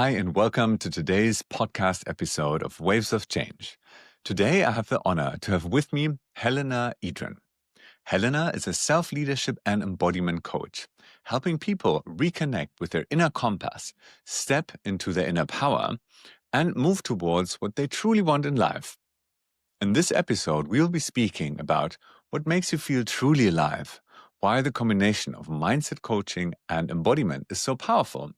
Hi, and welcome to today's podcast episode of Waves of Change. Today, I have the honor to have with me Helena Edrén. Helena is a self-leadership and embodiment coach, helping people reconnect with their inner compass, step into their inner power, and move towards what they truly want in life. In this episode, we'll be speaking about what makes you feel truly alive, why the combination of mindset coaching and embodiment is so powerful,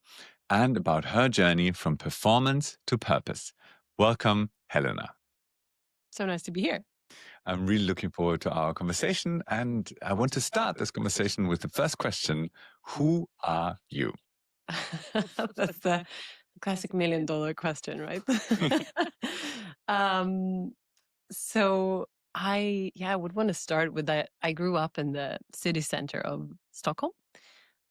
and about her journey from performance to purpose. Welcome, Helena. So nice to be here. I'm really looking forward to our conversation, and I want to start this conversation with the first question. Who are you? That's the classic $1 million question, right? So I would want to start with that. I grew up in the city center of Stockholm.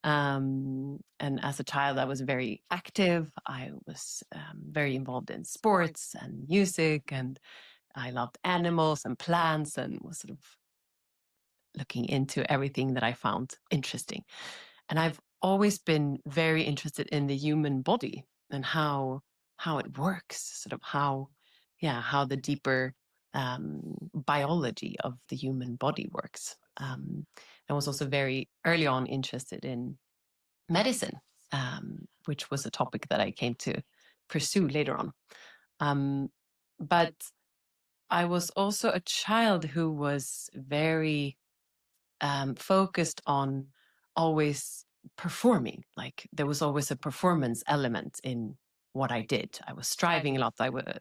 And as a child, I was very active. I was very involved in sports and music, and I loved animals and plants, and was sort of looking into everything that I found interesting. And I've always been very interested in the human body and how it works, sort of how the deeper biology of the human body works. I was also very early on interested in medicine, which was a topic that I came to pursue later on. But I was also a child who was very focused on always performing. Like there was always a performance element in what I did. I was striving a lot. I would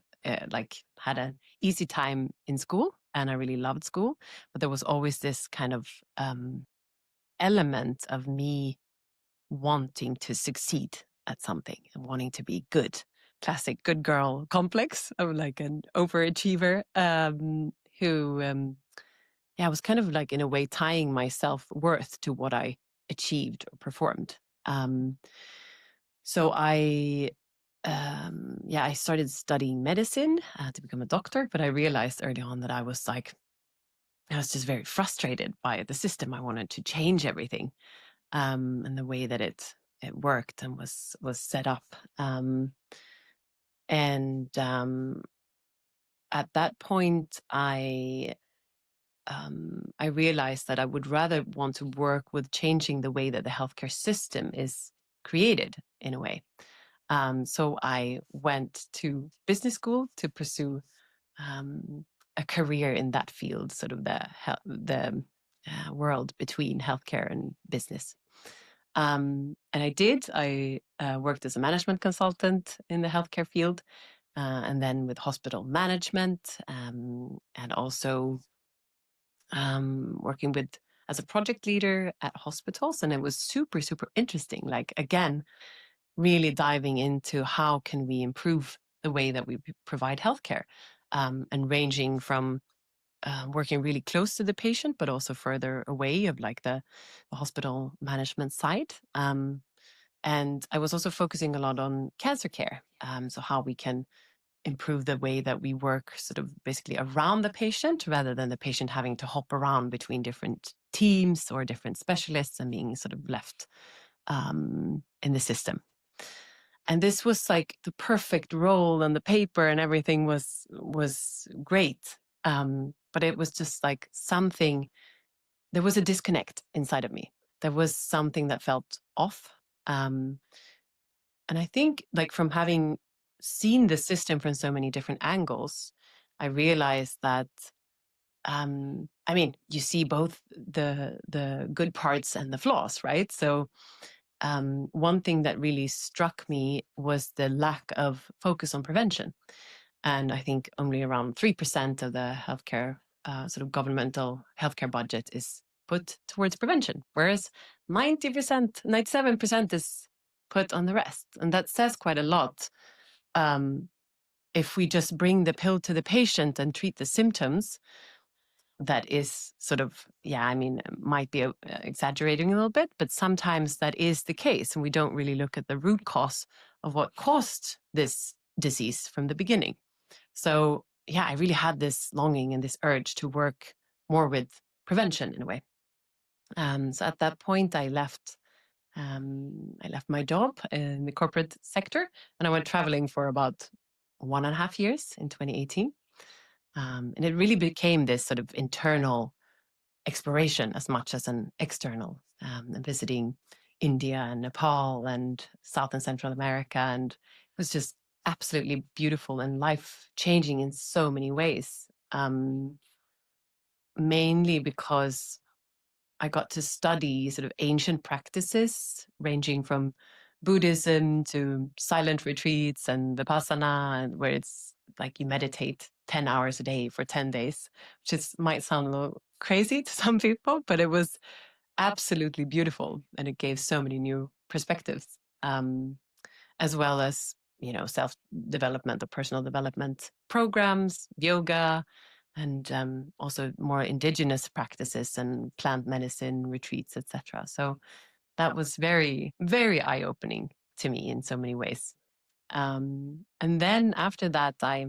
had an easy time in school, and I really loved school. But there was always this kind of element of me wanting to succeed at something and wanting to be good. Classic good girl complex of like an overachiever who I was kind of like in a way tying my self-worth to what I achieved or performed. So I started studying medicine to become a doctor, but I realized early on that I was just very frustrated by the system. I wanted to change everything and the way that it worked and was set up. At that point, I realized that I would rather want to work with changing the way that the healthcare system is created in a way. So I went to business school to pursue a career in that field, sort of the world between healthcare and business. And I did. I worked as a management consultant in the healthcare field, and then with hospital management, and also working as a project leader at hospitals. And it was super, super interesting. Like, again, really diving into how can we improve the way that we provide healthcare, and ranging from working really close to the patient, but also further away of like the hospital management side. And I was also focusing a lot on cancer care. So how we can improve the way that we work sort of basically around the patient rather than the patient having to hop around between different teams or different specialists and being sort of left in the system. And this was like the perfect role on the paper, and everything was great. But it was just like there was a disconnect inside of me. There was something that felt off. And I think like from having seen the system from so many different angles, I realized that, you see both the good parts and the flaws, right? So one thing that really struck me was the lack of focus on prevention. And I think only around 3% of the healthcare, sort of governmental healthcare budget is put towards prevention, whereas 90%, 97% is put on the rest. And that says quite a lot. If we just bring the pill to the patient and treat the symptoms, that is sort of, might be exaggerating a little bit, but sometimes that is the case. And we don't really look at the root cause of what caused this disease from the beginning. So, I really had this longing and this urge to work more with prevention in a way. So at that point, I left I left my job in the corporate sector and I went traveling for about 1.5 years in 2018. And it really became this sort of internal exploration as much as an external, and visiting India and Nepal and South and Central America. And it was just absolutely beautiful and life changing in so many ways. Mainly because I got to study sort of ancient practices ranging from Buddhism to silent retreats and Vipassana, and where it's like you meditate 10 hours a day for 10 days, which might sound a little crazy to some people, but it was absolutely beautiful. And it gave so many new perspectives, as well as, self-development or personal development programs, yoga, and also more indigenous practices and plant medicine retreats, etc. So that was very, very eye-opening to me in so many ways. And then after that, I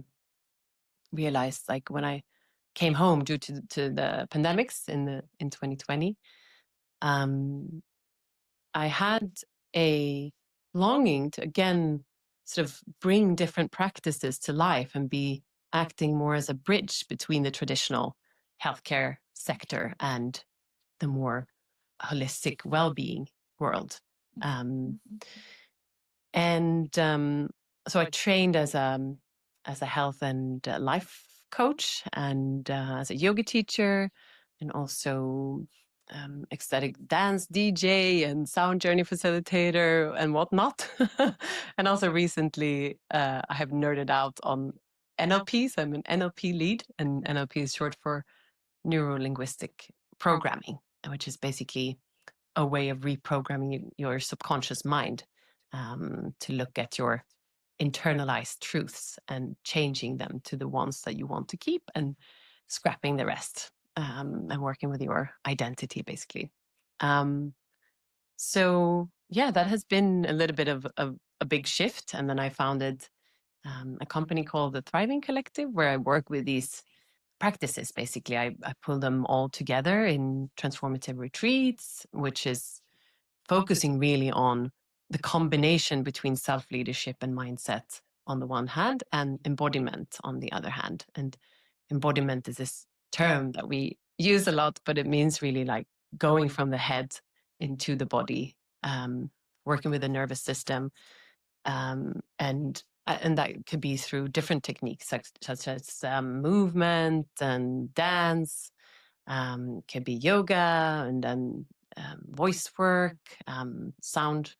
realized, like, when I came home due to the pandemics in 2020, I had a longing to again sort of bring different practices to life and be acting more as a bridge between the traditional healthcare sector and the more holistic well-being world. So I trained as a health and life coach, and as a yoga teacher, and also ecstatic dance DJ and sound journey facilitator and whatnot. And also recently, I have nerded out on NLP. So I'm an NLP lead, and NLP is short for neuro-linguistic programming, which is basically a way of reprogramming your subconscious mind, to look at your internalized truths and changing them to the ones that you want to keep and scrapping the rest, and working with your identity, basically. So yeah, that has been a little bit of a big shift. And then I founded a company called the Thriving Collective, where I work with these practices. Basically, I pull them all together in transformative retreats, which is focusing really on the combination between self-leadership and mindset on the one hand, and embodiment on the other hand. And embodiment is this term that we use a lot, but it means really like going from the head into the body, working with the nervous system, and that could be through different techniques such as movement and dance. Could be yoga, and then voice work, sound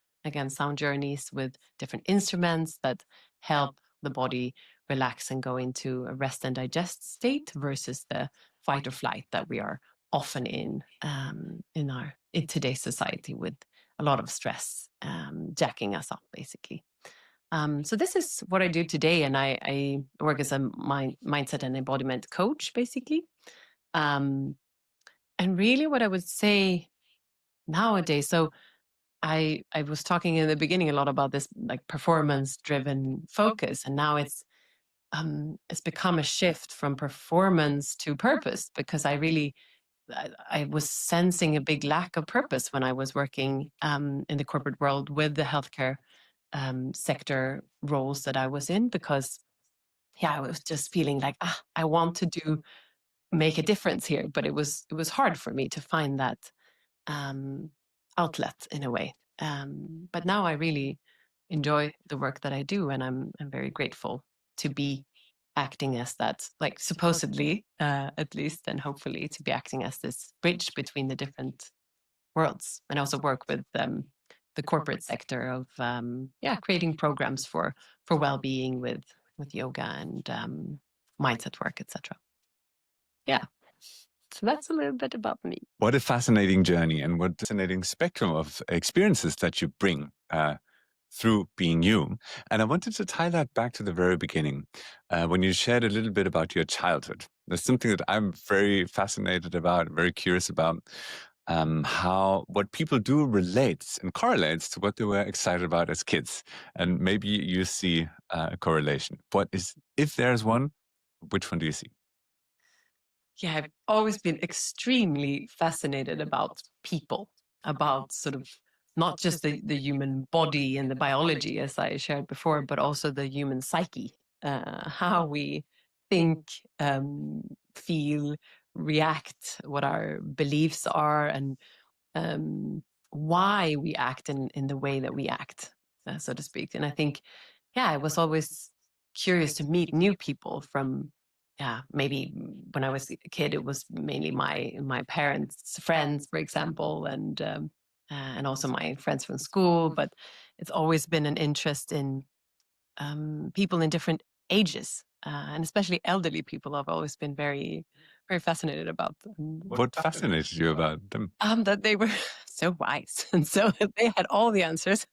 journeys with different instruments that help the body relax and go into a rest and digest state versus the fight or flight that we are often in today's society, with a lot of stress jacking us up, basically. So this is what I do today, and I work as a mindset and embodiment coach, basically. And really what I would say nowadays, so I was talking in the beginning a lot about this like performance driven focus, and now it's become a shift from performance to purpose, because I was sensing a big lack of purpose when I was working in the corporate world with the healthcare sector roles that I was in, because I was just feeling like, I want to make a difference here, but it was hard for me to find that outlet in a way. But now I really enjoy the work that I do, and I'm very grateful to be acting as that, like supposedly, at least, and hopefully to be acting as this bridge between the different worlds, and also work with the corporate sector of creating programs for well-being with yoga and mindset work, etc. Yeah. So that's a little bit about me. What a fascinating journey, and what a fascinating spectrum of experiences that you bring through being you. And I wanted to tie that back to the very beginning, when you shared a little bit about your childhood. There's something that I'm very fascinated about, very curious about, how what people do relates and correlates to what they were excited about as kids. And maybe you see a correlation. If there's one, which one do you see? Yeah, I've always been extremely fascinated about people, about sort of not just the human body and the biology, as I shared before, but also the human psyche, how we think, feel, react, what our beliefs are, and why we act in the way that we act, so to speak. And I think, yeah, I was always curious to meet new people from, yeah, maybe when I was a kid, it was mainly my parents' friends, for example, and also my friends from school. But it's always been an interest in people in different ages, and especially elderly people. I've always been very, very fascinated about them. What fascinated you about them? That they were so wise, and so they had all the answers.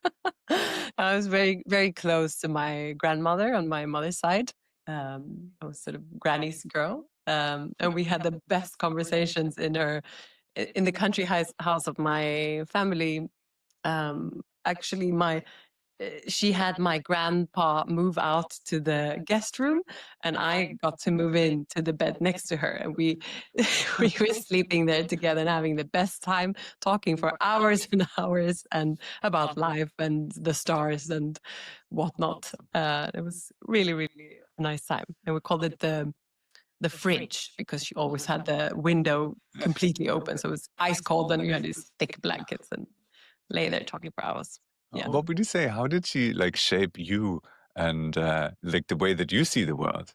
I was very, very close to my grandmother on my mother's side. I was sort of granny's girl, and we had the best conversations in the country house of my family. Actually, she had my grandpa move out to the guest room, and I got to move in to the bed next to her, and we we were sleeping there together and having the best time, talking for hours and hours and about life and the stars and whatnot. It was really, really a nice time, and we called it the fridge because she always had the window completely open, so it was ice cold, and you had these thick blankets and lay there talking for hours. Yeah. What would you say? How did she like shape you and like the way that you see the world?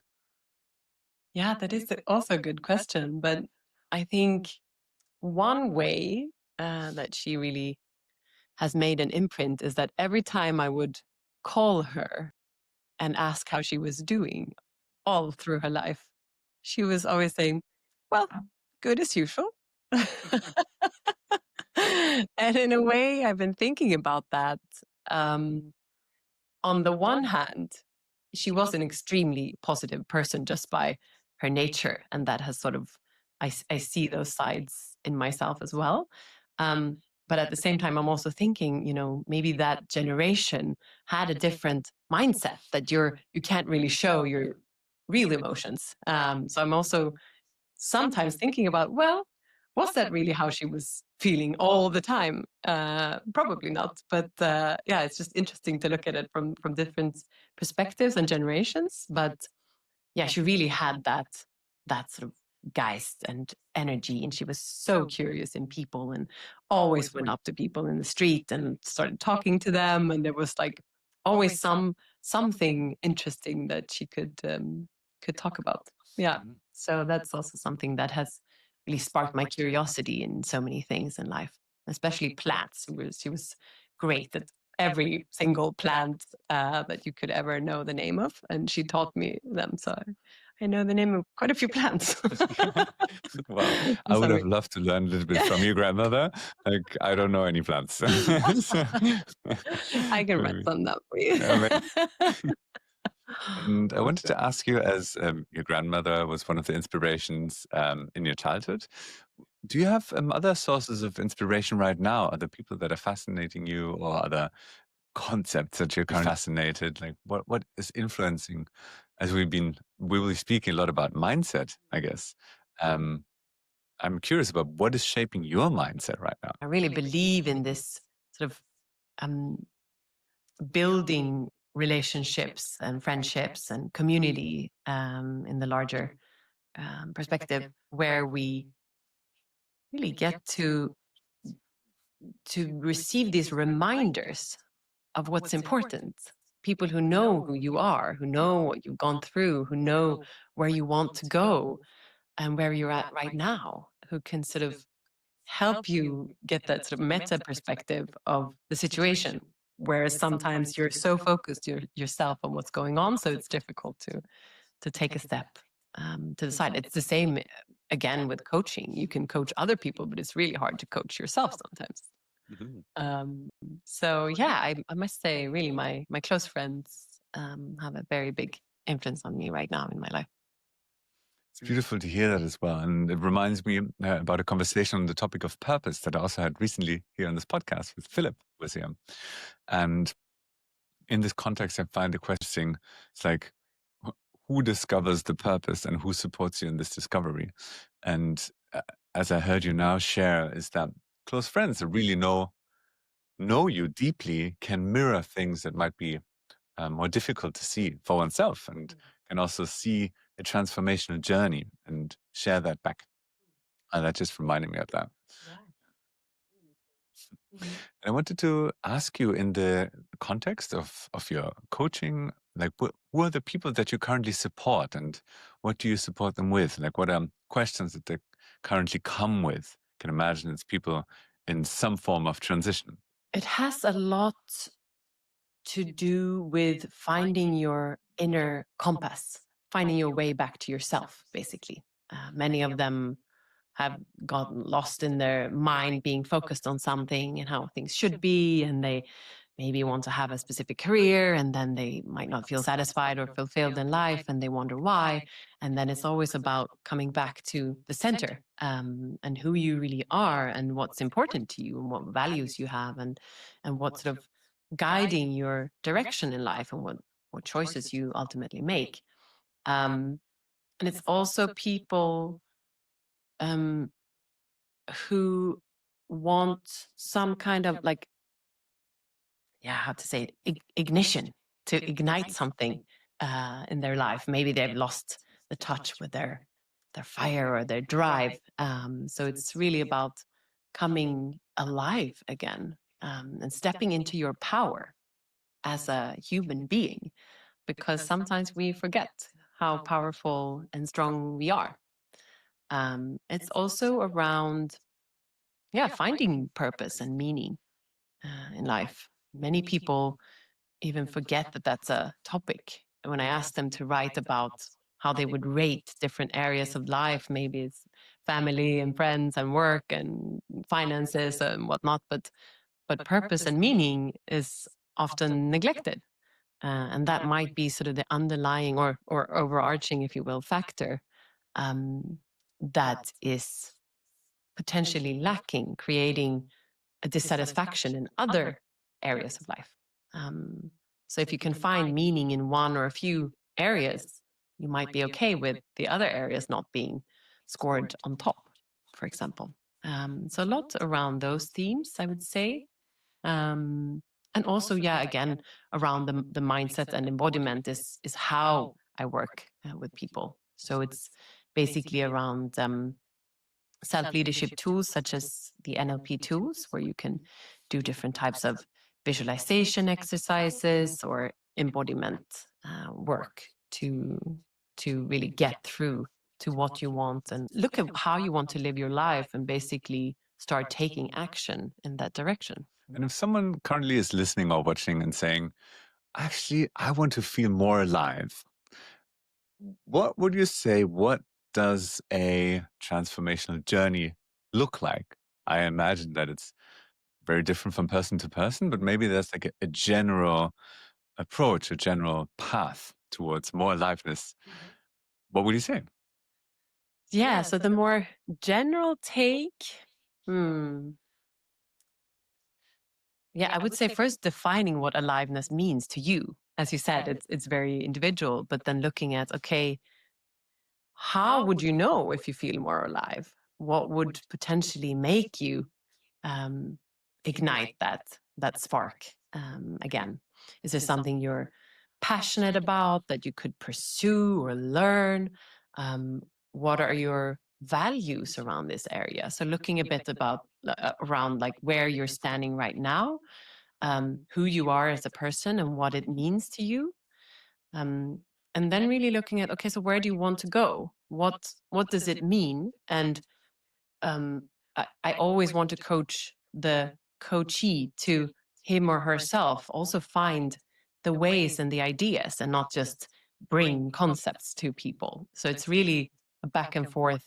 Yeah, that is also a good question. But I think one way that she really has made an imprint is that every time I would call her and ask how she was doing all through her life, she was always saying, well, good as usual. And in a way, I've been thinking about that. On the one hand, she was an extremely positive person just by her nature, and that has sort of, I see those sides in myself as well. But at the same time, I'm also thinking, maybe that generation had a different mindset that you can't really show your real emotions. So I'm also sometimes thinking about, well, was that really how she was feeling all the time? Probably not. But yeah, it's just interesting to look at it from different perspectives and generations. But yeah, she really had that sort of geist and energy, and she was so curious in people and always went up to people in the street and started talking to them. And there was like always something interesting that she could talk about. Yeah. So that's also something that has really sparked my curiosity in so many things in life, especially plants. She was great at every single plant that you could ever know the name of, and she taught me them. So I know the name of quite a few plants. Wow, I would have loved to learn a little bit from your grandmother. Like, I don't know any plants. I can write some down for you. And I wanted to ask you, as your grandmother was one of the inspirations in your childhood, do you have other sources of inspiration right now? Other people that are fascinating you, or other concepts that you're kind of fascinated? Like, what is influencing? As we will be speaking a lot about mindset, I guess. I'm curious about what is shaping your mindset right now. I really believe in this sort of building relationships and friendships and community in the larger perspective, where we really get to receive these reminders of what's important. People who know who you are, who know what you've gone through, who know where you want to go and where you're at right now, who can sort of help you get that sort of meta perspective of the situation. Whereas sometimes you're so focused yourself on what's going on, so it's difficult to take a step to the side. It's the same again with coaching. You can coach other people, but it's really hard to coach yourself sometimes. So yeah, I must say, really, my close friends have a very big influence on me right now in my life. It's beautiful to hear that as well. And it reminds me about a conversation on the topic of purpose that I also had recently here on this podcast with Philip, who was here. And in this context, I find the question, it's like, who discovers the purpose and who supports you in this discovery? And as I heard you now share, is that close friends that really know know you deeply can mirror things that might be more difficult to see for oneself, and can also see a transformational journey and share that back. And that just reminded me of that. Yeah. I wanted to ask you, in the context of your coaching, like who are the people that you currently support, and what do you support them with? Like, what are questions that they currently come with? I can imagine it's people in some form of transition. It has a lot to do with finding your inner compass, finding your way back to yourself, basically. Many of them have gotten lost in their mind being focused on something and how things should be, and they maybe want to have a specific career, and then they might not feel satisfied or fulfilled in life, and they wonder why. And then it's always about coming back to the center, and who you really are, and what's important to you, and what values you have, and what sort of guiding your direction in life, and what choices you ultimately make. And it's also people um, who want some kind of like, yeah, how to say it, ignition, to ignite something in their life. Maybe they've lost the touch with their fire or their drive. So it's really about coming alive again, and stepping into your power as a human being, because sometimes we forget how powerful and strong we are. It's also around, yeah, finding purpose and meaning in life. Many people even forget that that's a topic. When I ask them to write about how they would rate different areas of life, maybe it's family and friends and work and finances and whatnot, but purpose and meaning is often neglected. And that might be sort of the underlying or overarching, if you will, factor um, that is potentially lacking, creating a dissatisfaction in other areas of life. So if you can find meaning in one or a few areas, you might be okay with the other areas not being scored on top, for example. So a lot around those themes, I would say. And also, yeah, again, around the mindset and embodiment is how I work with people. So it's basically around self-leadership tools such as the NLP tools, where you can do different types of visualization exercises or embodiment work to really get through to what you want and look at how you want to live your life, and basically start taking action in that direction. And if someone currently is listening or watching and saying, actually, I want to feel more alive, what would you say? What does a transformational journey look like? I imagine that it's very different from person to person, but maybe there's like a general approach, a general path towards more aliveness. What would you say? Yeah, so the more general take, hmm, yeah, I would say first defining what aliveness means to you. As you said, it's very individual, but then looking at, okay, how would you know if you feel more alive? What would potentially make you um, ignite that spark again? Is there something you're passionate about that you could pursue or learn? Um, what are your values around this area? So looking a bit about around like where you're standing right now, who you are as a person and what it means to you. Um, and then really looking at, okay, so where do you want to go? What does it mean? And um, I always want to coach the coachee to him or herself also find the ways and the ideas, and not just bring concepts to people. So it's really a back and forth,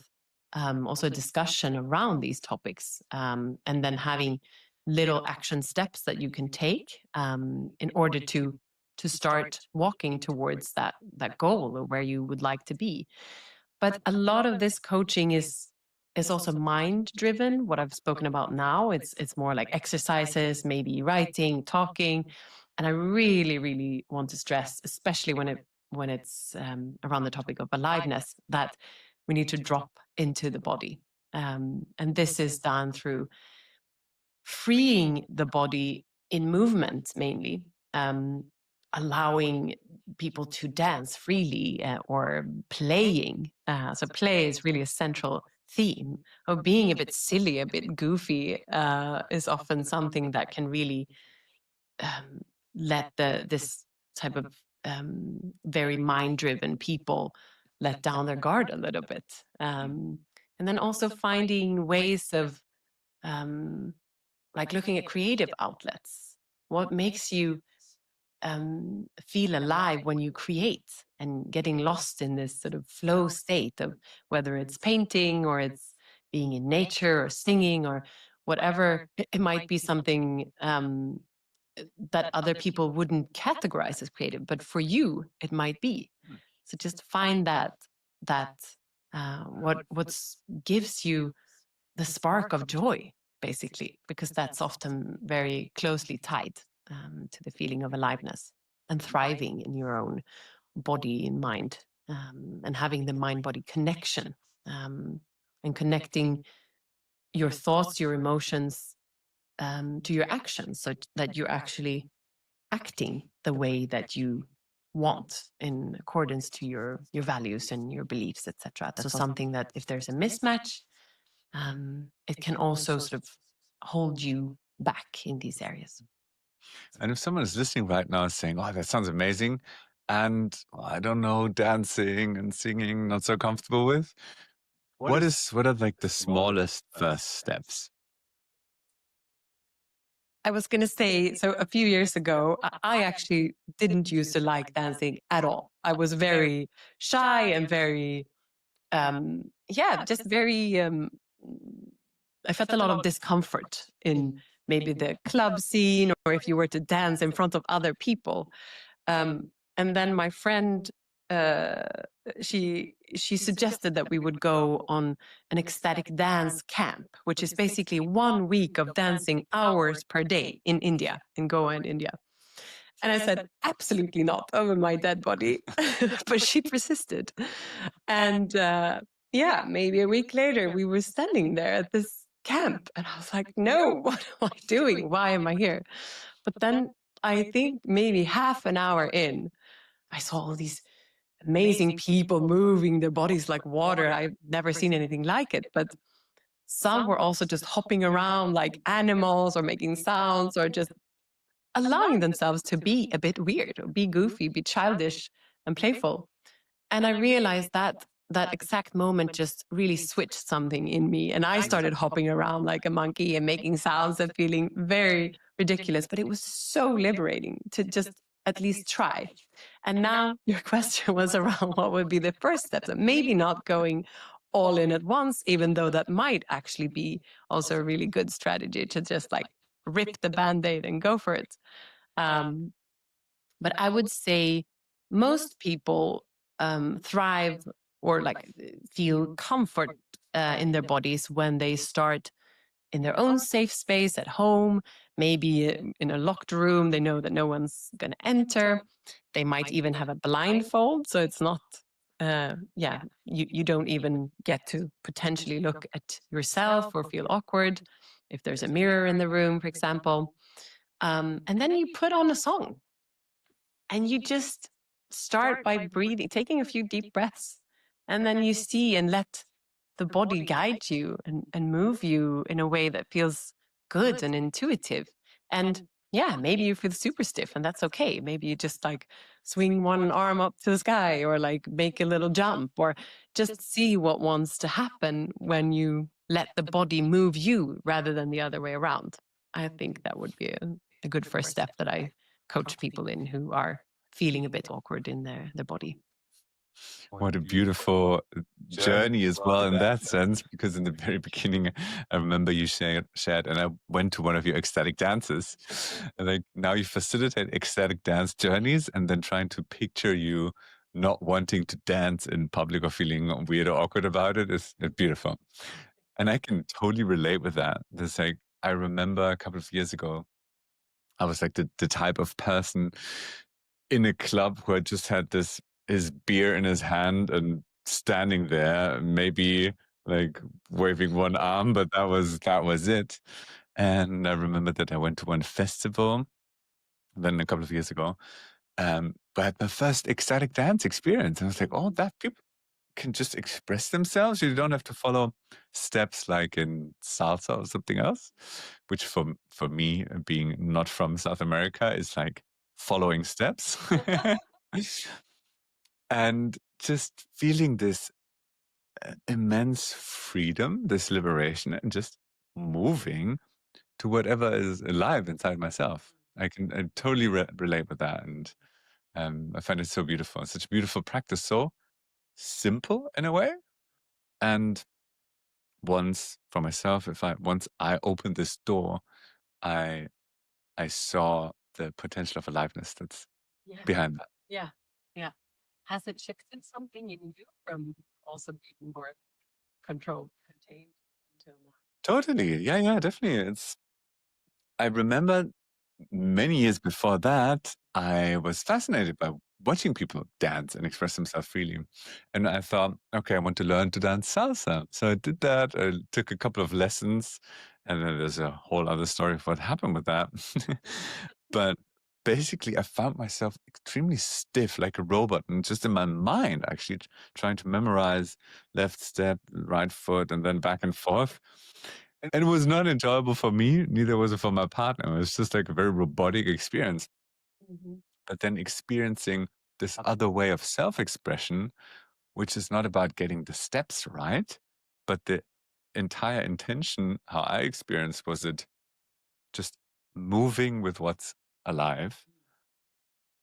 also discussion around these topics, and then having little action steps that you can take in order to start walking towards that goal or where you would like to be. But a lot of this coaching is also mind driven. What I've spoken about now, it's more like exercises, maybe writing, talking. And I really, really want to stress, especially when it's around the topic of aliveness, that we need to drop into the body. And this is done through freeing the body in movement mainly, allowing people to dance freely or playing. So play is really a central theme. Of being a bit silly, a bit goofy is often something that can really let this type of very mind-driven people let down their guard a little bit. And then also finding ways of like looking at creative outlets. What makes you feel alive when you create, and getting lost in this sort of flow state of whether it's painting or it's being in nature or singing or whatever. It might be something that other people wouldn't categorize as creative, but for you it might be. So just find that what gives you the spark of joy, basically, because that's often very closely tied to the feeling of aliveness and thriving in your own body and mind, and having the mind-body connection, and connecting your thoughts, your emotions, to your actions, so that you're actually acting the way that you want in accordance to your values and your beliefs, etc. So something that if there's a mismatch, it can also sort of hold you back in these areas. And if someone is listening right now saying, "Oh, that sounds amazing," and I don't know, dancing and singing, not so comfortable with, what are like the smallest first steps? I was going to say, so a few years ago, I actually didn't used to like dancing at all. I was very shy and very, just very, I felt a lot of discomfort in maybe the club scene, or if you were to dance in front of other people. And then my friend, she suggested that we would go on an ecstatic dance camp, which is basically 1 week of dancing hours per day in India, in Goa in India. And I said, absolutely not, over my dead body. But she persisted. And maybe a week later, we were standing there at this camp. And I was like, no, what am I doing? Why am I here? But then I think maybe half an hour in, I saw all these amazing people moving their bodies like water. I've never seen anything like it. But some were also just hopping around like animals or making sounds or just allowing themselves to be a bit weird, or be goofy, be childish and playful. And I realized that that exact moment just really switched something in me. And I started hopping around like a monkey and making sounds and feeling very ridiculous. But it was so liberating to just at least try. And now your question was around what would be the first steps. And maybe not going all in at once, even though that might actually be also a really good strategy to just like rip the Band-Aid and go for it. But I would say most people thrive or like feel comfort in their bodies when they start in their own safe space at home, maybe in a locked room. They know that no one's going to enter. They might even have a blindfold, so it's not, you don't even get to potentially look at yourself or feel awkward if there's a mirror in the room, for example. And then you put on a song and you just start by breathing, taking a few deep breaths, and then you see and let the body guide you and move you in a way that feels good and intuitive. And yeah, maybe you feel super stiff, and that's okay. Maybe you just like swing one arm up to the sky, or like make a little jump, or just see what wants to happen when you let the body move you rather than the other way around. I think that would be a good first step that I coach people in who are feeling a bit awkward in their body. What a beautiful journey as well in that sense, because in the very beginning, I remember you shared, and I went to one of your ecstatic dances. And like now you facilitate ecstatic dance journeys, and then trying to picture you not wanting to dance in public or feeling weird or awkward about it is beautiful. And I can totally relate with that. There's like, I remember a couple of years ago, I was like the type of person in a club who had just had his beer in his hand and standing there, maybe like waving one arm, but that was it. And I remember that I went to one festival then a couple of years ago, but I had my first ecstatic dance experience. And I was like, oh, that people can just express themselves. You don't have to follow steps like in salsa or something else, which for me, being not from South America, is like following steps. And just feeling this immense freedom, this liberation, and just moving to whatever is alive inside myself. I totally relate with that. And I find it so beautiful. It's such a beautiful practice. So simple in a way. And once for myself, once I opened this door, I saw the potential of aliveness that's behind that. Yeah. Has it shifted something in you from also being more controlled, contained until now? Totally. Yeah, definitely. I remember many years before that, I was fascinated by watching people dance and express themselves freely. And I thought, okay, I want to learn to dance salsa. So I did that. I took a couple of lessons, and then there's a whole other story of what happened with that. But basically, I found myself extremely stiff, like a robot, and just in my mind, actually trying to memorize left step, right foot, and then back and forth. And it was not enjoyable for me, neither was it for my partner. It was just like a very robotic experience. But then experiencing this other way of self-expression, which is not about getting the steps right, but the entire intention, how I experienced, was it just moving with what's alive,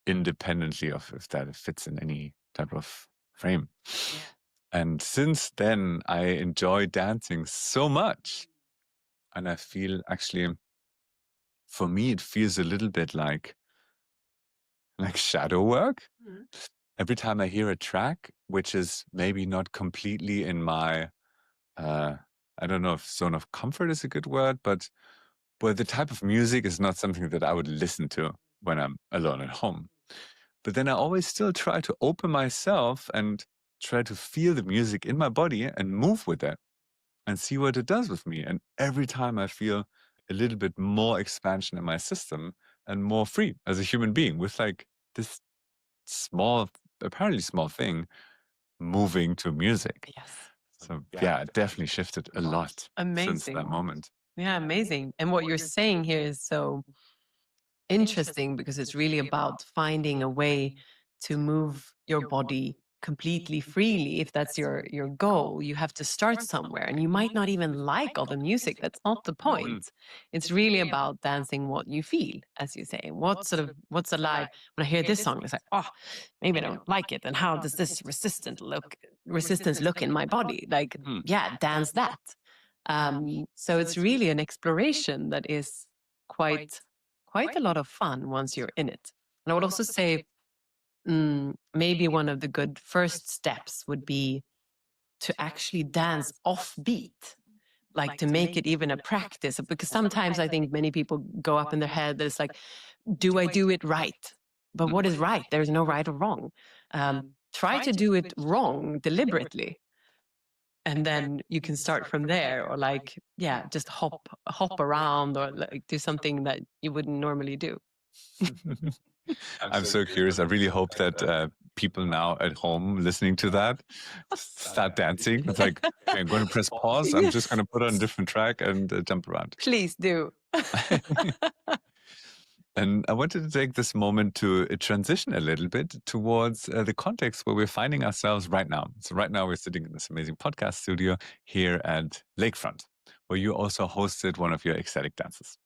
independently of if that fits in any type of frame. And since then, I enjoy dancing so much. And I feel actually, for me, it feels a little bit like shadow work. Every time I hear a track, which is maybe not completely in my, I don't know if zone of comfort is a good word, but where the type of music is not something that I would listen to when I'm alone at home. But then I always still try to open myself and try to feel the music in my body and move with it and see what it does with me. And every time I feel a little bit more expansion in my system and more free as a human being with like this apparently small thing, moving to music. Yes. So yeah, it definitely shifted a lot since that moment. Yeah, amazing. And what you're saying here is so interesting because it's really about finding a way to move your body completely freely. If that's your goal, you have to start somewhere, and you might not even like all the music. That's not the point. It's really about dancing what you feel, as you say. What's alive? When I hear this song, it's like, oh, maybe I don't like it, and how does this resistance look in my body? Like, yeah, dance that. So it's really an exploration that is quite a lot of fun once you're in it. And I would also say maybe one of the good first steps would be to actually dance off beat, like to make it even a practice. Because sometimes I think many people go up in their head that it's like, do I do it right? But what is right? There's no right or wrong. Try to do it wrong deliberately. And then you can start from there, or like, yeah, just hop around, or like do something that you wouldn't normally do. I'm so curious. I really hope that people now at home listening to that start dancing. It's like, okay, I'm going to press pause. I'm just going to put on a different track and jump around. Please do. And I wanted to take this moment to transition a little bit towards the context where we're finding ourselves right now. So right now we're sitting in this amazing podcast studio here at Lakefront, where you also hosted one of your ecstatic dances.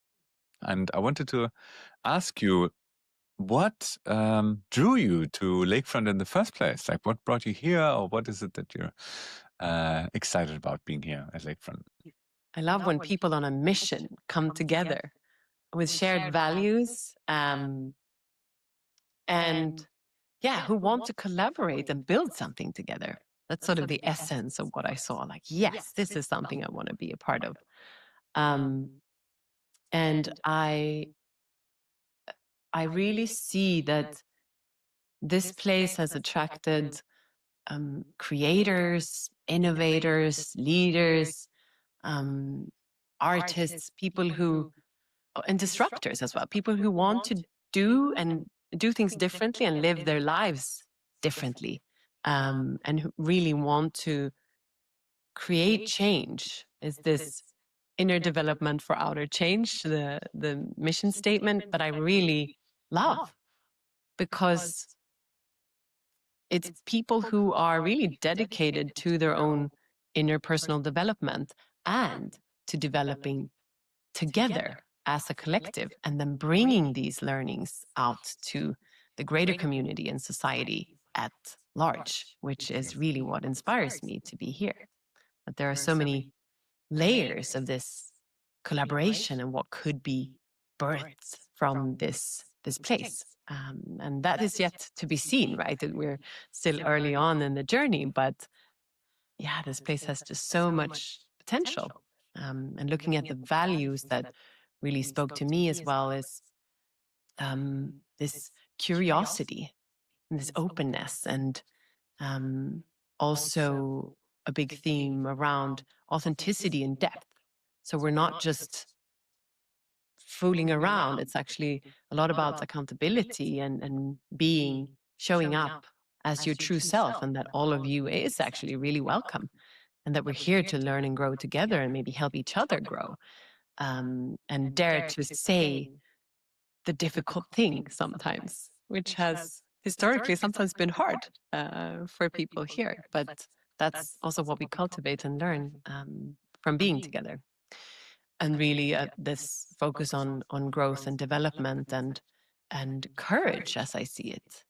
And I wanted to ask you, what drew you to Lakefront in the first place? Like, what brought you here, or what is it that you're excited about being here at Lakefront? I love when people on a mission come together with shared values, and who want to collaborate and build something together. That's sort of the essence of what I saw. Like, yes, this is something I want to be a part of. And I really see that this place has attracted creators, innovators, leaders, artists, people who, and disruptors as well, people who want to do things differently and live their lives differently, and who really want to create change. Is this inner development for outer change, the mission statement, but I really love, because it's people who are really dedicated to their own inner personal development and to developing together as a collective, and then bringing these learnings out to the greater community and society at large, which is really what inspires me to be here. But there are so many layers of this collaboration and what could be birthed from this place. And that is yet to be seen, right? That we're still early on in the journey, but yeah, this place has just so much potential. And looking at the values that really spoke to me as well is this curiosity and this openness, and also a big theme around authenticity and depth. So we're not just fooling around. It's actually a lot about accountability and showing up as your true self, and that all of you is actually really welcome, and that we're here to learn and grow together and maybe help each other grow, and dare to say the difficult thing sometimes, which has historically sometimes been hard for people here. But that's also what we cultivate and learn from being together. And really this focus on growth and development and courage, as I see it.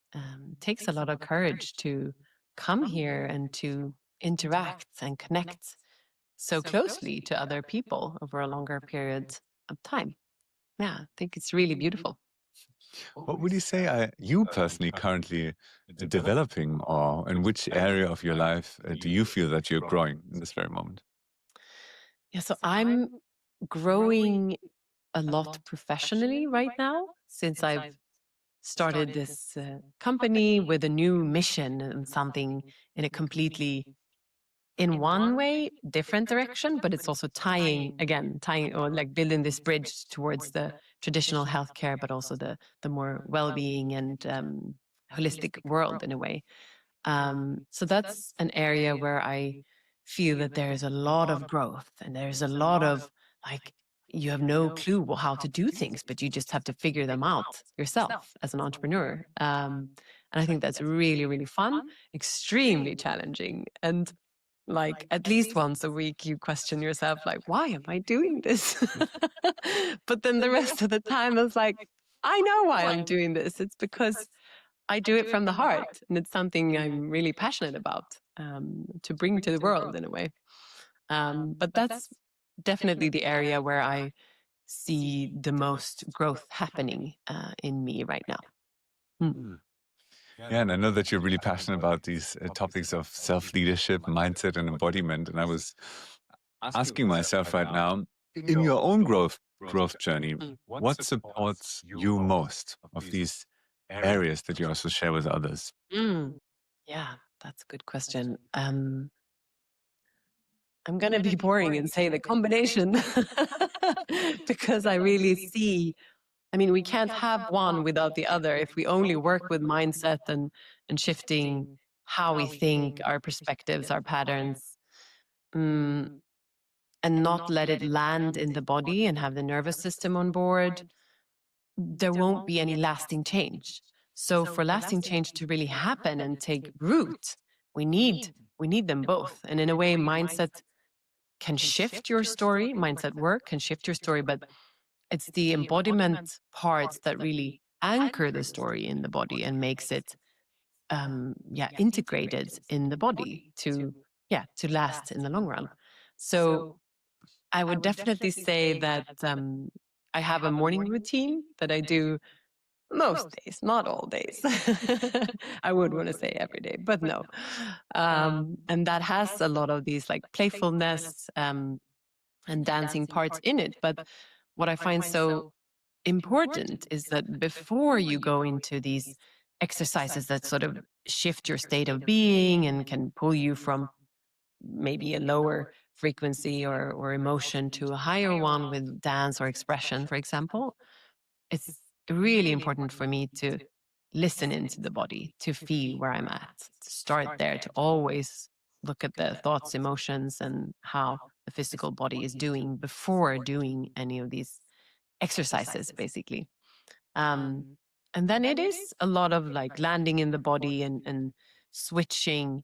Takes a lot of courage to come here and to interact and connect so closely to other people over a longer period of time. Yeah, I think it's really beautiful. What would you say are you personally currently developing, or in which area of your life do you feel that you're growing in this very moment? Yeah, so I'm growing a lot professionally right now, since I've started this company with a new mission and something in a completely, in one way, different direction, but it's also tying or like building this bridge towards the traditional healthcare, but also the more well-being and holistic world in a way. So that's an area where I feel that there is a lot of growth, and there's a lot of like, you have no clue how to do things, but you just have to figure them out yourself as an entrepreneur. And I think that's really, really fun, extremely challenging. And like at least once a week, you question yourself, like, why am I doing this? But then the rest of the time, it's like, I know why I'm doing this. It's because I do it from the heart, and it's something I'm really passionate about to bring to the world in a way. But that's definitely the area where I see the most growth happening in me right now. Yeah, and I know that you're really passionate about these topics of self-leadership, mindset, and embodiment. And I was asking myself right now, in your own growth journey, what supports you most of these areas that you also share with others? Yeah, that's a good question. I'm going to be boring and say the combination because I really see, I mean, we can't have one without the other. If we only work with mindset and shifting how we think, our perspectives, our patterns, and not let it land in the body and have the nervous system on board, there won't be any lasting change. So for lasting change to really happen and take root, we need them both. And in a way, mindset can shift your story, mindset work can shift your story, but it's the embodiment parts that really anchor the story in the body and makes it integrated in the body to last in the long run. So I would definitely say that I have a morning routine that I do most days, not all days. I would want to say every day, but no. And that has a lot of these like playfulness and dancing parts in it. But what I find so important is that before you go into these exercises that sort of shift your state of being and can pull you from maybe a lower frequency or emotion to a higher one with dance or expression, for example, it's really important for me to listen into the body, to feel where I'm at, to start there, to always look at the thoughts, emotions, and how the physical body is doing before doing any of these exercises, basically. And then it is a lot of like landing in the body and switching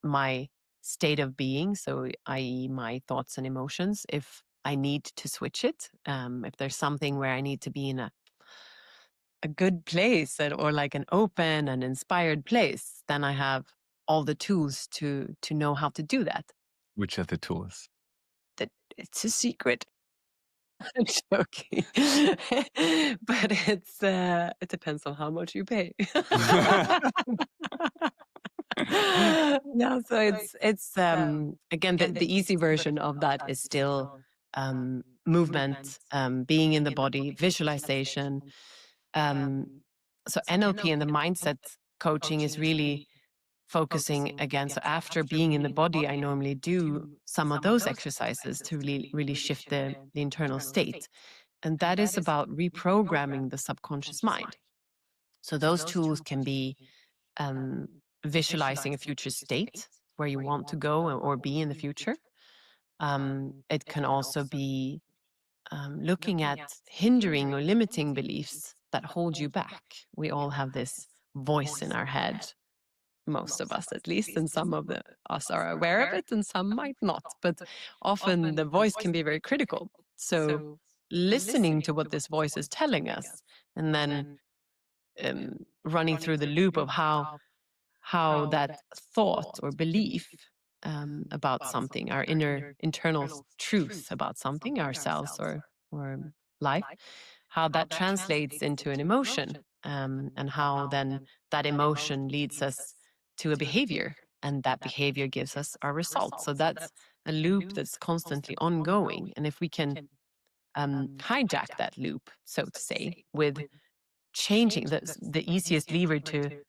my state of being, so i.e. my thoughts and emotions, if I need to switch it. If there's something where I need to be in a good place or like an open and inspired place, then I have all the tools to know how to do that. Which are the tools? That it's a secret. I'm joking. But it depends on how much you pay. Yeah, so it's again, the easy version of that is still movement, being in the body, visualization. So NLP and the mindset coaching is really focusing again. So after being in the body, I normally do some of those exercises to really shift the internal state. And that is about reprogramming the subconscious mind. So those tools can be visualizing a future state where you want to go or be in the future. It can also be looking at hindering or limiting beliefs that hold you back. We all have this voice in our head, most of us at least, and some of us are aware of it and some might not. But often the voice can be very critical. So listening to what this voice is telling us and then running through the loop of how that thought or belief about something, our internal truth about something, ourselves or life, how that translates into an emotion, and how then that emotion leads us to a behavior, and that behavior gives us our results. So that's a loop that's constantly ongoing. And if we can hijack that loop, so to say, with changing the easiest lever to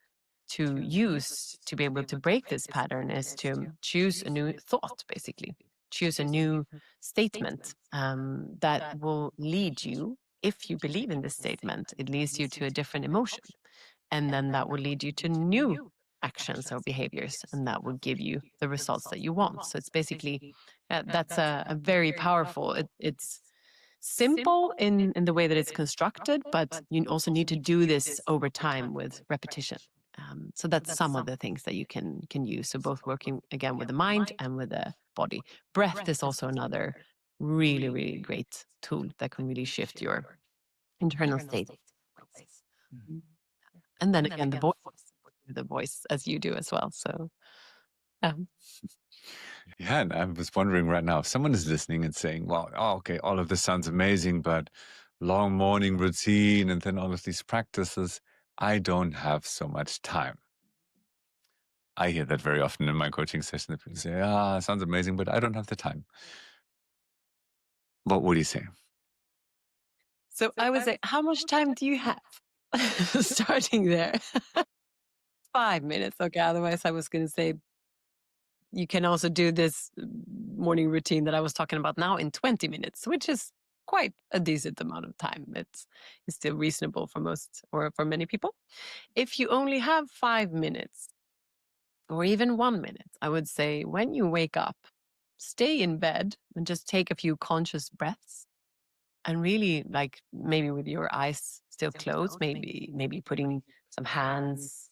use to be able to break this pattern is to choose a new thought, basically. Choose a new statement that will lead you, if you believe in this statement, it leads you to a different emotion. And then that will lead you to new actions or behaviors, and that will give you the results that you want. So it's basically, that's a very powerful, it's simple in the way that it's constructed, but you also need to do this over time with repetition. So that's some of the things that you can use. So both working again with the mind and with the body. Breath is also another really, really great tool that can really shift your internal state. And then again, the voice as you do as well. So yeah. Yeah, and I was wondering right now, if someone is listening and saying, well, oh, okay, all of this sounds amazing, but long morning routine and then all of these practices, I don't have so much time. I hear that very often in my coaching session, that people say, sounds amazing, but I don't have the time. What would you say? So I would say, how much time do you have? Starting there. 5 minutes. Okay, otherwise I was going to say, you can also do this morning routine that I was talking about now in 20 minutes, which is quite a decent amount of time. It's still reasonable for most or for many people. If you only have 5 minutes or even 1 minute, I would say when you wake up, stay in bed and just take a few conscious breaths, and really, like, maybe with your eyes still closed, maybe putting some hands,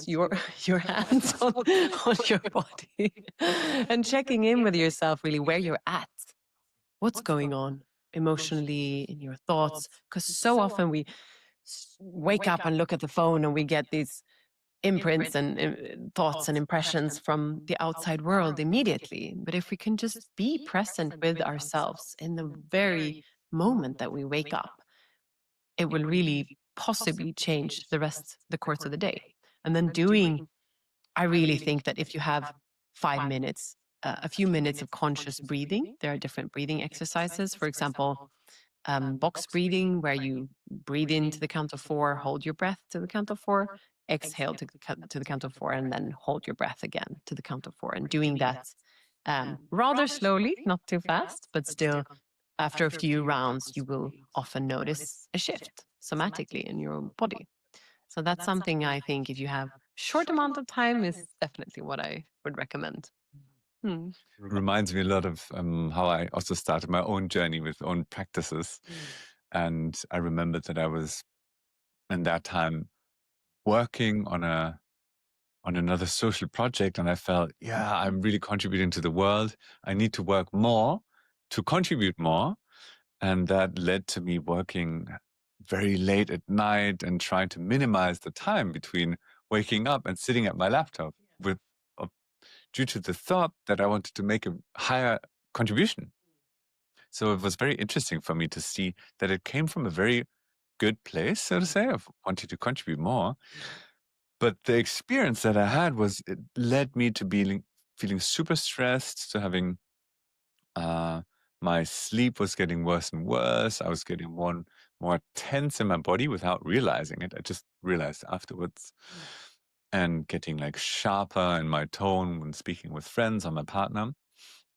your hands on your body, and checking in with yourself, really where you're at, what's going on emotionally in your thoughts. Because so often we wake up and look at the phone and we get these imprints and thoughts and impressions from the outside world immediately. But if we can just be present with ourselves in the very moment that we wake up, it will really possibly change the course of the day. And then I really think that if you have 5 minutes, a few minutes of conscious breathing, there are different breathing exercises. For example, box breathing, where you breathe into the count of 4, hold your breath to the count of 4, exhale to the count of 4, and then hold your breath again to the count of 4. And doing that rather slowly, not too fast, but still, after a few rounds, you will often notice a shift somatically in your body. So that's something I think if you have short amount of time is definitely what I would recommend. Reminds me a lot of how I also started my own journey with own practices. And I remember that I was in that time working on another social project, and I felt, yeah, I'm really contributing to the world. I need to work more to contribute more. And that led to me working very late at night and trying to minimize the time between waking up and sitting at my laptop due to the thought that I wanted to make a higher contribution. So it was very interesting for me to see that it came from a very good place, so to say, of wanting to contribute more. But the experience that I had was, it led me to feeling super stressed, to having my sleep was getting worse and worse. I was getting more tense in my body without realizing it. I just realized afterwards. And getting like sharper in my tone when speaking with friends or my partner.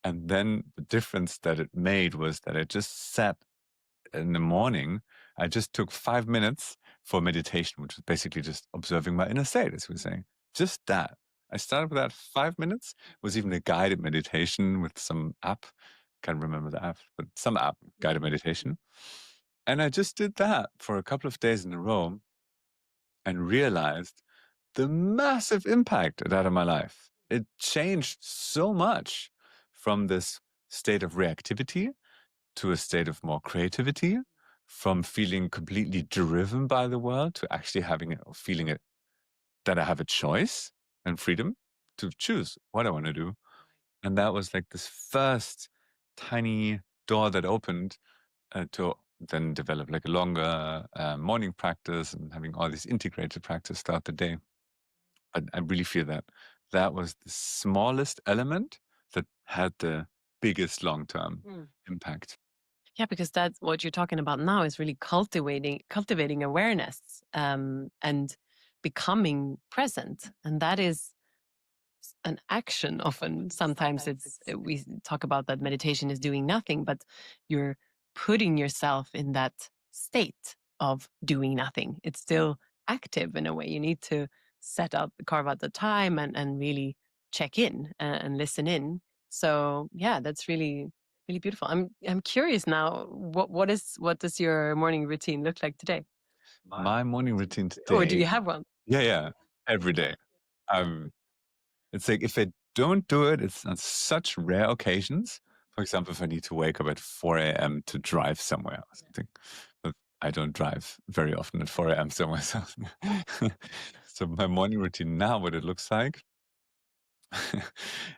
And then the difference that it made was that I just sat in the morning. I just took 5 minutes for meditation, which was basically just observing my inner state, as we were saying. Just that. I started with that 5 minutes. It was even a guided meditation with some app. Can't remember the app, but some app, guided meditation. And I just did that for a couple of days in a row and realized the massive impact it had on my life. It changed so much from this state of reactivity to a state of more creativity, from feeling completely driven by the world to actually having it, or feeling it, that I have a choice and freedom to choose what I want to do. And that was like this first tiny door that opened to then develop like a longer morning practice and having all this integrated practice throughout the day. I really feel that that was the smallest element that had the biggest long-term impact. Yeah, because that's what you're talking about now is really cultivating awareness and becoming present. And that is an action often. Sometimes we talk about that meditation is doing nothing, but you're putting yourself in that state of doing nothing. It's still active in a way. You need to carve out the time and really check in and listen in. So yeah, that's really, really beautiful. I'm curious now, what does your morning routine look like today? My morning routine Or do you today, have one? yeah, every day. It's like if I don't do it, it's on such rare occasions. For example, if I need to wake up at 4 a.m. to drive somewhere or something. But I don't drive very often at 4 a.m. somewhere. So my morning routine now, what it looks like,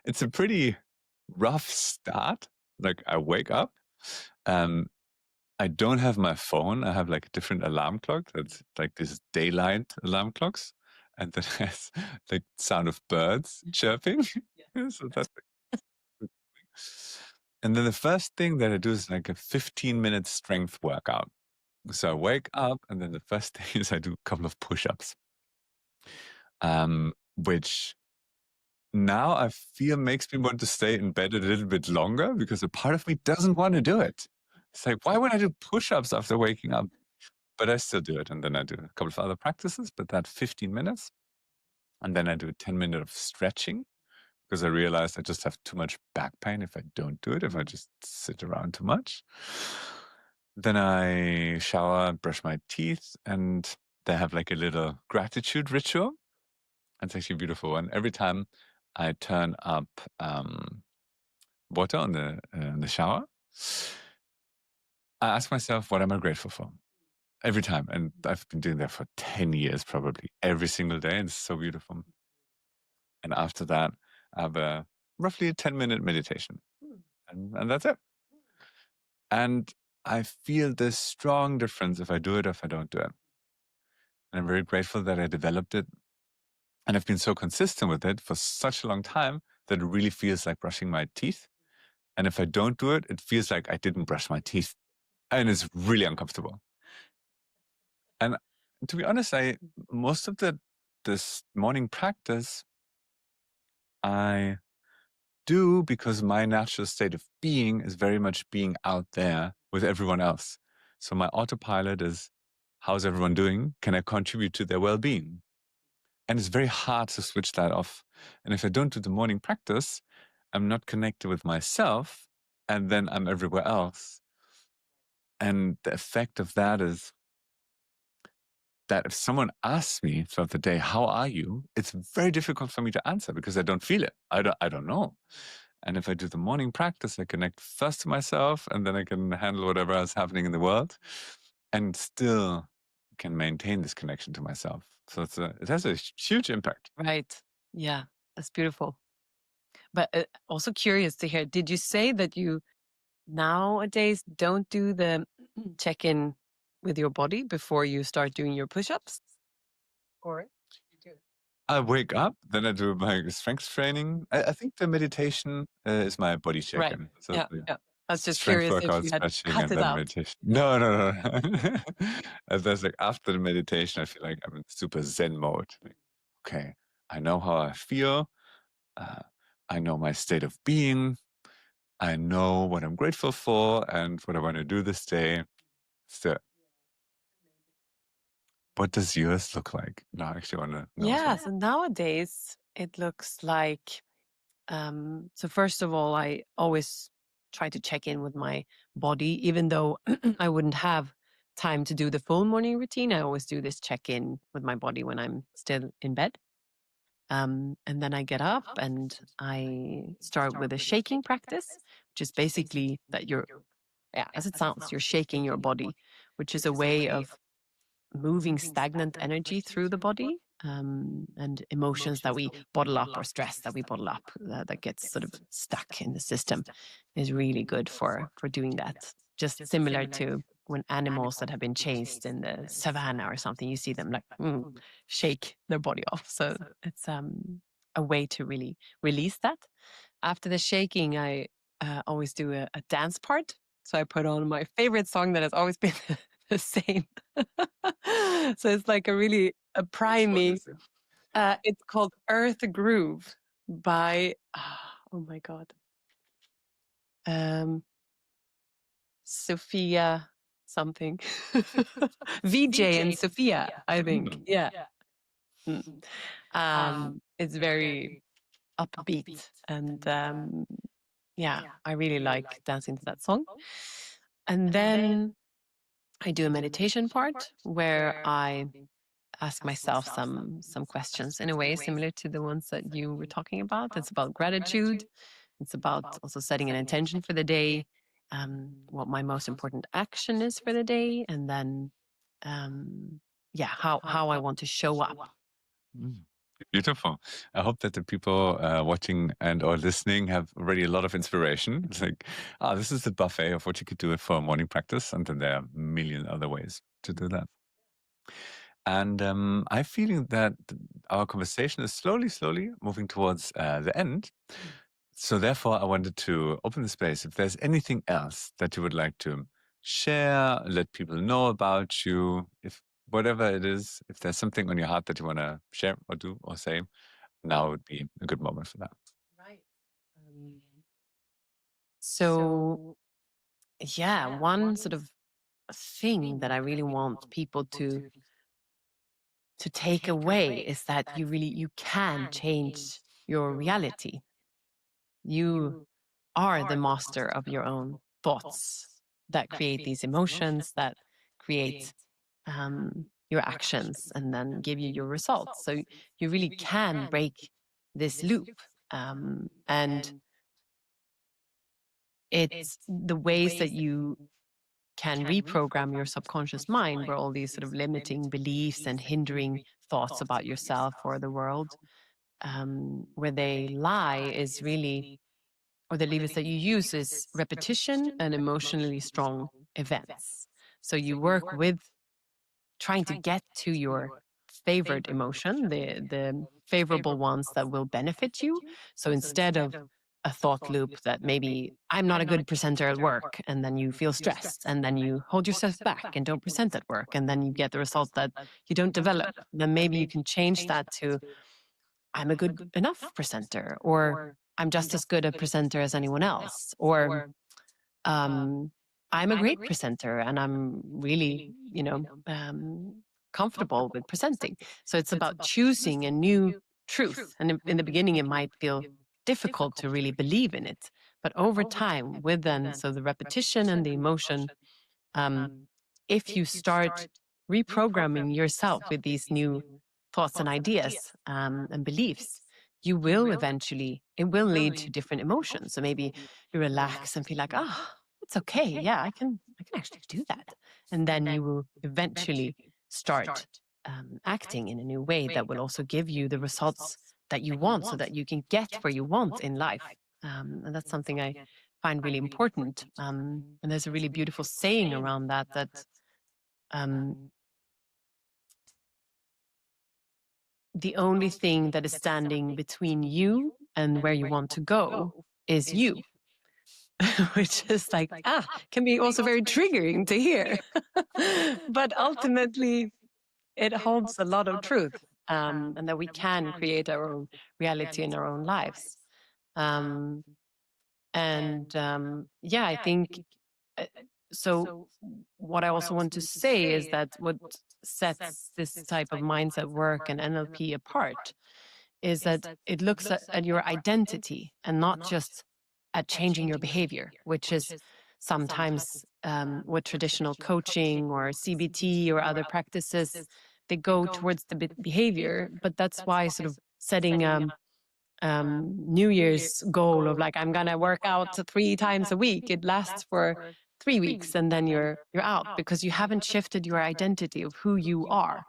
it's a pretty rough start. Like I wake up, I don't have my phone. I have like a different alarm clock that's like this daylight alarm clocks, and that has like sound of birds chirping. So that's and then the first thing that I do is like a 15-minute strength workout. So I wake up, and then the first thing is I do a couple of push-ups, which now I feel makes me want to stay in bed a little bit longer because a part of me doesn't want to do it. It's like, why would I do push-ups after waking up? But I still do it. And then I do a couple of other practices, but that 15 minutes. And then I do 10 minutes of stretching because I realized I just have too much back pain if I don't do it, if I just sit around too much. Then I shower, brush my teeth, and they have like a little gratitude ritual. It's actually a beautiful one. Every time I turn up water on the shower, I ask myself, what am I grateful for? Every time. And I've been doing that for 10 years, probably every single day. And it's so beautiful. And after that, I have roughly a 10-minute meditation. And that's it. And I feel this strong difference if I do it or if I don't do it. And I'm very grateful that I developed it. And I've been so consistent with it for such a long time that it really feels like brushing my teeth. And if I don't do it, it feels like I didn't brush my teeth. And it's really uncomfortable. And to be honest, most of the this morning practice I do because my natural state of being is very much being out there with everyone else. So my autopilot is, how's everyone doing? Can I contribute to their well-being? And it's very hard to switch that off. And if I don't do the morning practice, I'm not connected with myself, and then I'm everywhere else. And the effect of that is that if someone asks me throughout the day, how are you? It's very difficult for me to answer because I don't feel it. I don't know. And if I do the morning practice, I connect first to myself, and then I can handle whatever else is happening in the world, and still can maintain this connection to myself. So it has a huge impact. Right. Yeah, that's beautiful. But also curious to hear, did you say that you nowadays don't do the check-in with your body before you start doing your push-ups? Or you do? I wake up, then I do my strength training. I think the meditation is my body Right. check-in. So Yeah. Yeah. I was just strength curious if workout, you had stretching, cut and it then out. meditation. No. And that's like after the meditation, I feel like I'm in super Zen mode. Like, okay, I know how I feel. I know my state of being. I know what I'm grateful for and what I want to do this day. So, what does yours look like? No, I actually want to know as Yeah. well. So nowadays it looks like, so first of all, I always try to check in with my body, even though I wouldn't have time to do the full morning routine. I always do this check in with my body when I'm still in bed. And then I get up and I start with a shaking practice, which is basically that you're, yeah, as it sounds, you're shaking your body, which is a way of moving stagnant energy through the body, and emotions that we bottle up or stress that we bottle up, that gets sort of stuck in the system, is really good for doing that. Just similar to when animals that have been chased in the savannah or something, you see them like shake their body off. So it's a way to really release that. After the shaking, I always do a dance part. So I put on my favorite song that has always been the same. So it's like a priming. It's called Earth Groove by, oh my God. Sophia something. VJ and Sophia, I think. Yeah. It's very upbeat, and yeah, I really like dancing to that song. And then I do a meditation part where I ask myself some questions in a way similar to the ones that you were talking about. It's about gratitude. It's about also setting an intention for the day, what my most important action is for the day, and then yeah, how I want to show up. Beautiful. I hope that the people watching and or listening have already a lot of inspiration. It's like, this is the buffet of what you could do for a morning practice, and then there are a million other ways to do that. And I'm feeling that our conversation is slowly moving towards the end. So therefore, I wanted to open the space. If there's anything else that you would like to share, let people know about you, if whatever it is, if there's something on your heart that you want to share or do or say, now would be a good moment for that. Right. So yeah, one sort of thing that I really want people to take away is that you can change your reality. You are the master of your own thoughts that create these emotions, that create your actions, and then give you your results. So you really can break this loop. And it's the ways that you can reprogram your subconscious mind, where all these sort of limiting beliefs and hindering thoughts about yourself or the world, where they lie, is really, or the levers that you use is repetition and emotionally strong events. So you work with trying to get to your favorite emotion, the favorable ones that will benefit you. So instead of a thought loop that maybe I'm not a good presenter at work, and then you feel stressed, and then you hold yourself back and don't present at work, and then you get the result that you don't develop. Then maybe you can change that to I'm a good enough presenter, or I'm just as good a presenter as anyone else, or I'm a great presenter and I'm really, comfortable with presenting. So it's about choosing a new truth. And in the beginning, it might feel difficult to really believe in it. But over time, with then, so the repetition and the emotion, if you start reprogramming yourself with these new thoughts and ideas and beliefs, you will eventually, it will lead to different emotions. So maybe you relax and feel like, it's okay. Yeah, I can actually do that. And then you will eventually start acting in a new way that will also give you the results that you want, so that you can get where you want in life. And that's something I find really important. And there's a really beautiful saying around that, the only thing that is standing between you and where you want to go is you. Which is like, can be also very triggering to hear. But ultimately, it holds a lot of truth, and that we can create our own reality in our own lives. I think so. What I also want to say is that what sets this type of mindset work and NLP apart is that it looks at your identity and not just at changing your behavior, which is sometimes what traditional coaching or CBT or other practices, they go towards the behavior. But that's why sort of setting New Year's goal of like, I'm going to work out 3 times a week, it lasts for 3 weeks and then you're out, because you haven't shifted your identity of who you are.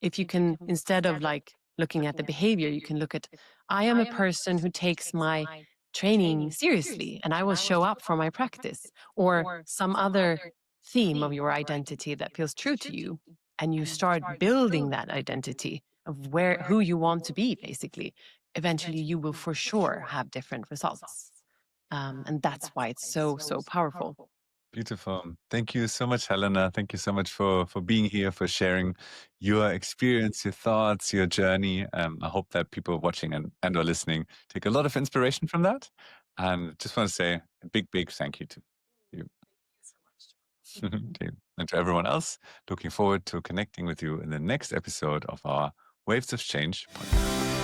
If you can, instead of like looking at the behavior, you can look at, I am a person who takes my training seriously and I will show up for my practice, or some other theme of your identity that feels true to you. And you start building that identity of who you want to be, basically. Eventually you will for sure have different results. And that's why it's so powerful. Beautiful. Thank you so much, Helena. Thank you so much for being here, for sharing your experience, your thoughts, your journey. I hope that people watching and or listening take a lot of inspiration from that. And just want to say a big thank you to you. Okay. And to everyone else, looking forward to connecting with you in the next episode of our Waves of Change podcast.